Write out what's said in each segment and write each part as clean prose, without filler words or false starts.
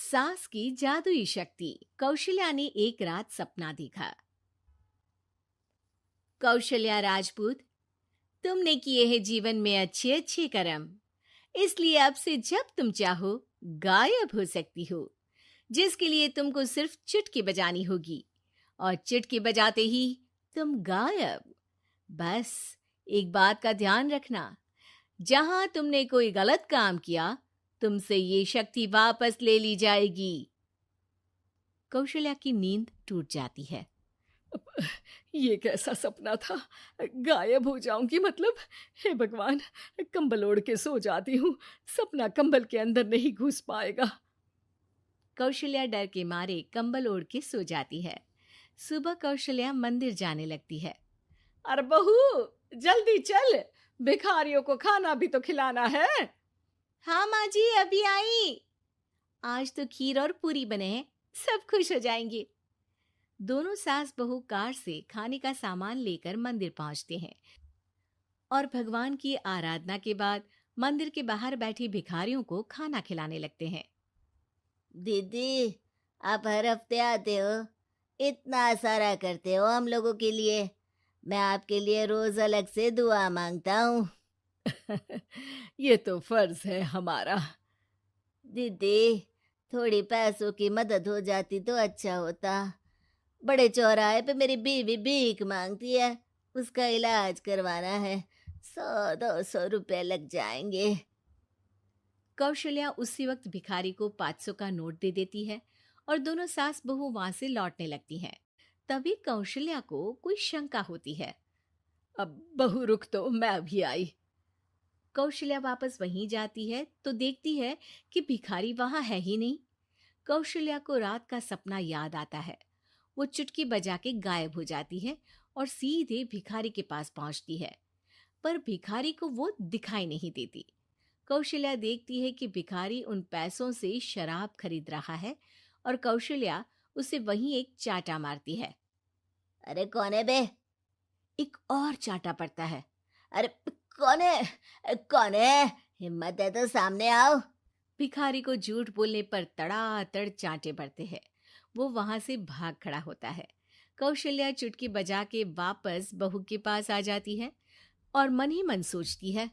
सास की जादुई शक्ति। कौशल्या ने एक रात सपना देखा। कौशल्या राजपूत, तुमने किए हैं जीवन में अच्छे अच्छे कर्म, इसलिए अब से जब तुम चाहो गायब हो सकती हो, जिसके लिए तुमको सिर्फ चुटकी बजानी होगी और चुटकी बजाते ही तुम गायब। बस एक बात का ध्यान रखना, जहां तुमने कोई गलत काम किया तुमसे ये शक्ति वापस ले ली जाएगी। कौशल्या की नींद टूट जाती है। ये कैसा सपना था? गायब हो जाऊंगी मतलब? हे भगवान, कंबल ओढ़ के सो जाती हूँ, सपना कंबल के अंदर नहीं घुस पाएगा। कौशल्या डर के मारे कंबल ओढ़ के सो जाती है। सुबह कौशल्या मंदिर जाने लगती है। अरे बहू, जल्दी चल, भिखारियों को खाना भी तो खिलाना है। हाँ माँ जी, अभी आई। आज तो खीर और पूरी बने हैं, सब खुश हो जाएंगे। दोनों सास बहू कार से खाने का सामान लेकर मंदिर पहुंचते हैं और भगवान की आराधना के बाद मंदिर के बाहर बैठे भिखारियों को खाना खिलाने लगते हैं। दीदी, आप हर हफ्ते आते हो, इतना सारा करते हो हम लोगों के लिए। मैं आपके लिए रोज अलग से दुआ मांगता हूँ। ये तो फर्ज है हमारा। दीदी, थोड़ी पैसों की मदद हो जाती तो अच्छा होता। बड़े चौराहे पे मेरी बीवी भीख मांगती है, उसका इलाज करवाना है, 100-200 रुपए लग जाएंगे। कौशल्या उसी वक्त भिखारी को 500 का नोट दे देती है और दोनों सास बहू वहां से लौटने लगती हैं। तभी कौशल्या को कोई शंका होती है। अब बहू रुक, तो मैं अभी आई। कौशल्या वापस वहीं जाती है तो देखती है कि भिखारी वहां है ही नहीं। कौशल्या को रात का सपना याद आता है। वो चुटकी बजा के गायब हो जाती है और सीधे भिखारी के पास पहुंचती है, पर भिखारी को वो दिखाई नहीं देती। कौशल्या देखती है कि भिखारी उन पैसों से शराब खरीद रहा है और कौशल्या उसे वहीं एक चाटा मारती है। अरे कौन है बे? एक और चाटा पड़ता है। अरे कौन है? कौन है? हिम्मत है तो सामने आओ। भिखारी को झूठ बोलने पर तड़ातड़ चांटे पड़ते हैं। वो वहां से भाग खड़ा होता है। कौशल्या चुटकी बजा के वापस बहू के पास आ जाती है और मन ही मन सोचती है,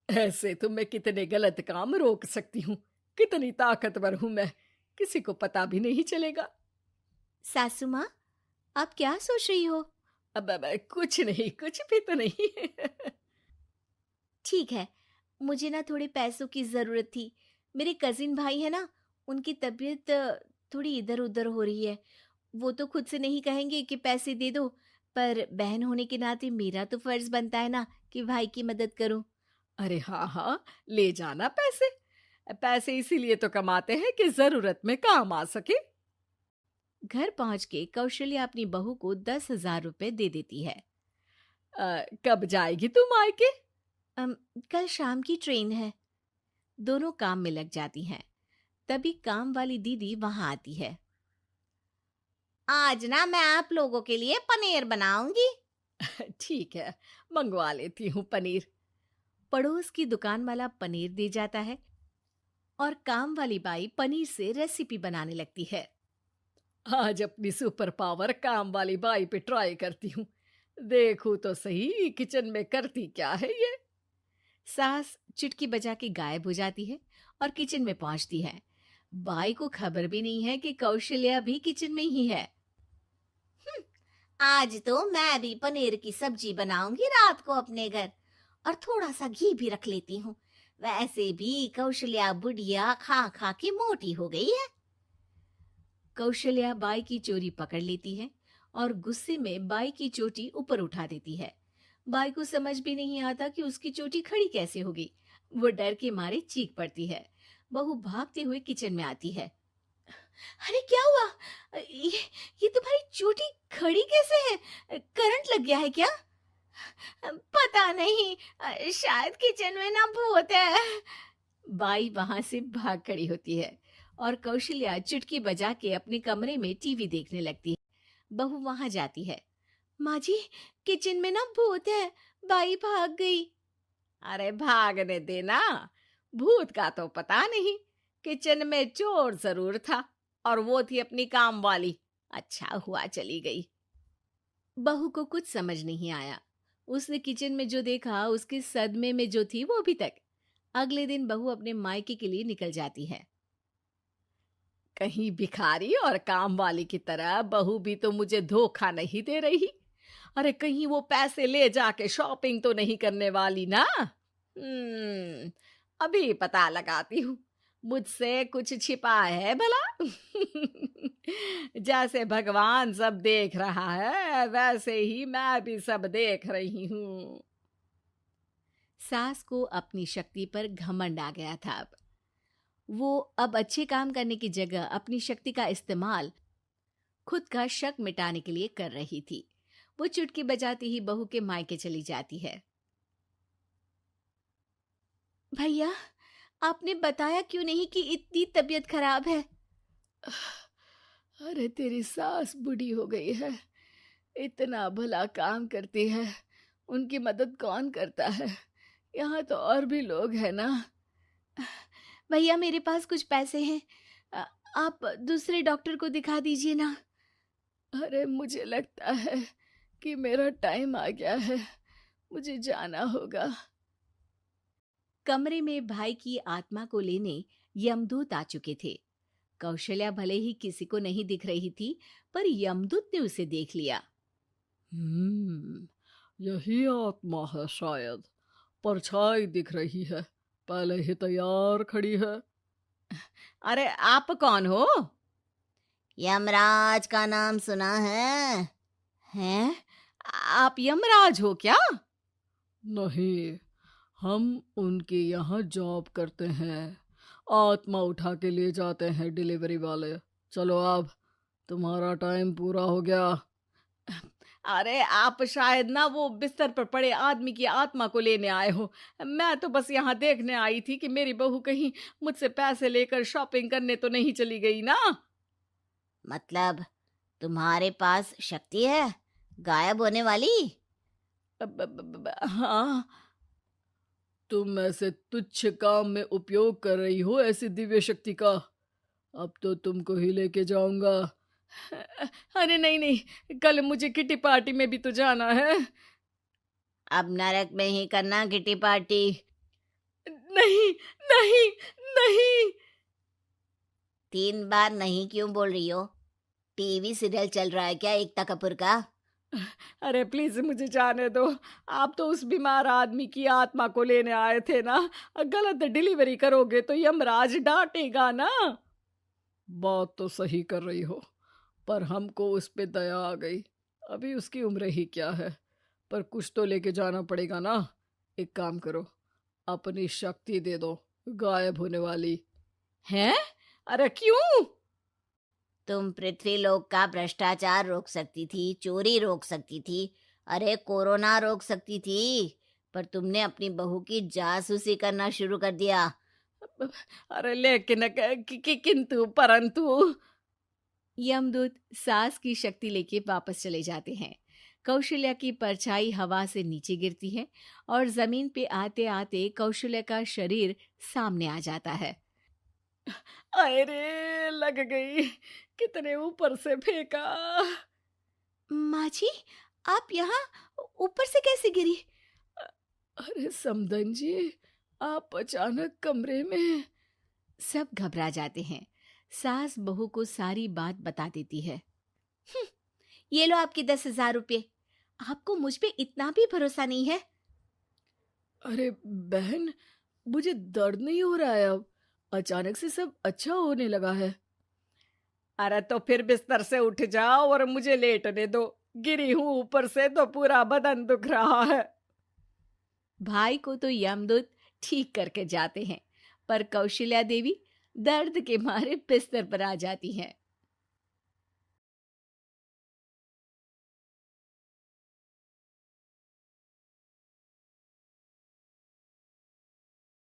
ऐसे तो मैं कितने गलत काम रोक सकती हूँ, कितनी ताकतवर हूँ मैं, किसी को पता भी नहीं चलेगा। सासू माँ, आप क्या सोच रही हो? अब कुछ नहीं, कुछ भी तो नहीं। ठीक है, मुझे ना थोड़े पैसों की जरूरत थी। मेरे कजिन भाई है ना, उनकी तबीयत थोड़ी इधर उधर हो रही है। वो तो खुद से नहीं कहेंगे कि पैसे दे दो, पर बहन होने के नाते मेरा तो फर्ज बनता है ना कि भाई की मदद करूं। अरे हाँ हाँ, ले जाना पैसे। पैसे इसीलिए तो कमाते हैं कि जरूरत में काम आ सके। घर पहुंच के कौशल्या अपनी बहू को 10,000 रुपए दे देती है। कब जाएगी तुम मायके? कल शाम की ट्रेन है। दोनों काम में लग जाती हैं। तभी काम वाली दीदी वहां आती है। आज ना मैं आप लोगों के लिए पनीर बनाऊंगी। ठीक है, मंगवा लेती हूँ पनीर। पड़ोस की दुकान वाला पनीर दे जाता है और काम वाली बाई पनीर से रेसिपी बनाने लगती है। आज अपनी सुपर पावर काम वाली बाई पे ट्राई करती हूँ, देखूं तो सही किचन में करती क्या है ये। सास चुटकी बजा के गायब हो जाती है और किचन में पहुंचती है। बाई को खबर भी नहीं है कि कौशल्या भी किचन में ही है। आज तो मैं भी पनीर की सब्जी बनाऊंगी रात को अपने घर, और थोड़ा सा घी भी रख लेती हूँ। वैसे भी कौशल्या बुढ़िया खा खा के मोटी हो गई है। कौशल्या बाई की चोरी पकड़ लेती है और गुस्से में बाई की चोटी ऊपर उठा देती है। बाई को समझ भी नहीं आता कि उसकी चोटी खड़ी कैसे होगी। वो डर के मारे चीख पड़ती है। बहू भागते हुए किचन में आती है। अरे क्या हुआ? ये तुम्हारी चोटी खड़ी कैसे है? करंट लग गया है क्या? पता नहीं, शायद किचन में ना भूत है। बाई वहां से भाग खड़ी होती है और कौशल्या चुटकी बजा के अपने कमरे में टीवी देखने लगती है। बहू वहां जाती है। माँ जी, किचन में ना भूत है, बाई भाग गई। अरे भागने देना, भूत का तो पता नहीं, किचन में चोर जरूर था और वो थी अपनी काम वाली। अच्छा हुआ चली गई। बहू को कुछ समझ नहीं आया। उसने किचन में जो देखा उसके सदमे में जो थी वो अभी तक। अगले दिन बहू अपने मायके के लिए निकल जाती है। कहीं भिखारी और काम वाली की तरह बहू भी तो मुझे धोखा नहीं दे रही। अरे कहीं वो पैसे ले जाके शॉपिंग तो नहीं करने वाली ना। अभी पता लगाती हूँ। मुझसे कुछ छिपा है भला। जैसे भगवान सब देख रहा है वैसे ही मैं भी सब देख रही हूँ। सास को अपनी शक्ति पर घमंड आ गया था। वो अब अच्छे काम करने की जगह अपनी शक्ति का इस्तेमाल खुद का शक मिटाने के लिए कर रही थी। वो चुटकी बजाती ही बहू के मायके चली जाती है। भैया, आपने बताया क्यों नहीं कि इतनी तबीयत खराब है? अरे तेरी सास बूढ़ी हो गई है, इतना भला काम करती है, उनकी मदद कौन करता है? यहाँ तो और भी लोग हैं ना। भैया, मेरे पास कुछ पैसे हैं, आप दूसरे डॉक्टर को दिखा दीजिए ना। अरे मुझे लगता है कि मेरा टाइम आ गया है, मुझे जाना होगा। कमरे में भाई की आत्मा को लेने यमदूत आ चुके थे। कौशल्या भले ही किसी को नहीं दिख रही थी, पर यमदूत ने उसे देख लिया। यही आत्मा है शायद, परछाई दिख रही है, पहले ही तैयार खड़ी है। अरे आप कौन हो? यमराज का नाम सुना है? हैं? आप यमराज हो क्या? नहीं, हम उनके यहाँ जॉब करते हैं, आत्मा उठा के ले जाते हैं डिलीवरी वाले। चलो अब तुम्हारा टाइम पूरा हो गया। अरे आप शायद ना वो बिस्तर पर पड़े आदमी की आत्मा को लेने आए हो। मैं तो बस यहाँ देखने आई थी कि मेरी बहू कहीं मुझसे पैसे लेकर शॉपिंग करने तो नहीं चली गई ना। मतलब तुम्हारे पास शक्ति है गायब होने वाली? हाँ। तुम ऐसे तुच्छ काम में उपयोग कर रही हो ऐसी दिव्य शक्ति का। अब तो तुमको ही लेके जाऊंगा। अरे नहीं नहीं, कल मुझे किटी पार्टी में भी तो जाना है। अब नरक में ही करना किटी पार्टी। नहीं नहीं नहीं। 3 बार नहीं क्यों बोल रही हो? टीवी सीरियल चल रहा है क्या एकता कपूर का? अरे प्लीज मुझे जाने दो। आप तो उस बीमार आदमी की आत्मा को लेने आए थे ना। गलत डिलीवरी करोगे तो यमराज डांटेगा ना। बात तो सही कर रही हो, पर हमको उस पे दया आ गई। अभी उसकी उम्र ही क्या है, पर कुछ तो लेके जाना पड़ेगा ना। एक काम करो, अपनी शक्ति दे दो, गायब होने वाली। हैं? अरे क्यों? तुम पृथ्वीलोक का भ्रष्टाचार रोक सकती थी, चोरी रोक सकती थी, अरे कोरोना रोक सकती थी, पर तुमने अपनी बहू की जासूसी करना शुरू कर दिया। अरे लेकिन किंतु परंतु। यमदूत सास की शक्ति लेके वापस चले जाते हैं। कौशल्या की परछाई हवा से नीचे गिरती है और जमीन पे आते आते कौशल्या का शरीर सामने आ जाता है। अरे लग गई, कितने ऊपर से फेंका। माँ जी, आप यहाँ ऊपर से कैसे गिरी? अरे समधन जी, आप अचानक कमरे में। सब घबरा जाते हैं। सास बहू को सारी बात बता देती है। ये लो आपके 10,000 रुपये। आपको मुझ पे इतना भी भरोसा नहीं है? अरे बहन, मुझे दर्द नहीं हो रहा है, अब अचानक से सब अच्छा होने लगा है। अरे तो फिर बिस्तर से उठ जाओ और मुझे लेटने दो। गिरी हूं ऊपर से तो पूरा बदन दुख रहा है। भाई को तो यमदूत ठीक करके जाते हैं, पर कौशल्या देवी दर्द के मारे बिस्तर पर आ जाती हैं।